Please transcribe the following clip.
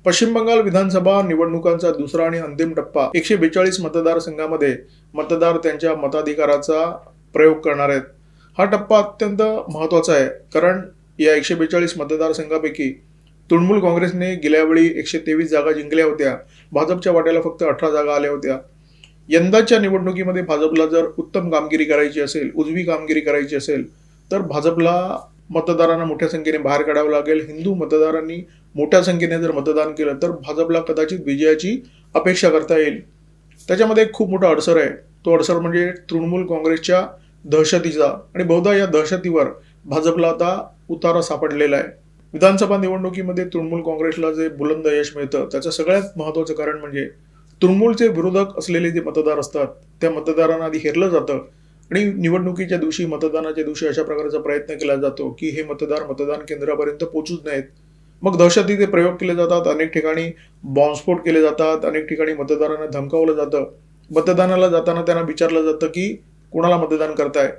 पश्चिम बंगाल विधानसभा निवडणुकांचा दुसरा आणि अंतिम टप्पा 142 मतदारसंघामध्ये मतदार त्यांच्या मताधिकाराचा प्रयोग करणार आहेत. हा टप्पा अत्यंत महत्त्वाचा आहे, कारण या 142 मतदारसंघापैकी तृणमूल काँग्रेसने गेल्या वेळी 123 जागा जिंकल्या होत्या. भाजपच्या वाट्याला फक्त 18 जागा आल्या होत्या. यंदाच्या निवडणुकीमध्ये भाजपला जर उत्तम कामगिरी करायची असेल, उजवी कामगिरी करायची असेल, तर भाजपला मतदारांना मोठ्या संख्येने बाहेर काढावं लागेल. हिंदू मतदारांनी मोठ्या संख्येने जर मतदान केलं तर भाजपला कदाचित विजयाची अपेक्षा करता येईल. त्याच्यामध्ये एक खूप मोठा अडसर आहे. तो अडसर म्हणजे तृणमूल काँग्रेसच्या दहशतीचा, आणि बहुधा या दहशतीवर भाजपला आता उतारा सापडलेला आहे. विधानसभा निवडणुकीमध्ये तृणमूल काँग्रेसला जे बुलंद यश मिळतं त्याचं सगळ्यात महत्त्वाचं कारण म्हणजे तृणमूलचे विरोधक असलेले जे मतदार असतात त्या मतदारांना आधी हेरलं जातं, आणि निवडणुकीच्या दिवशी, मतदानाच्या दिवशी अशा प्रकारचा प्रयत्न केला जातो की हे मतदार मतदान केंद्रापर्यंत पोहोचूच नयेत. मग दहशतीचे प्रयोग केले जातात, अनेक ठिकाणी बॉम्बस्फोट केले जातात, अनेक ठिकाणी मतदारांना धमकावलं जातं. मतदानाला जाताना त्यांना विचारलं जातं की कोणाला मतदान करताय.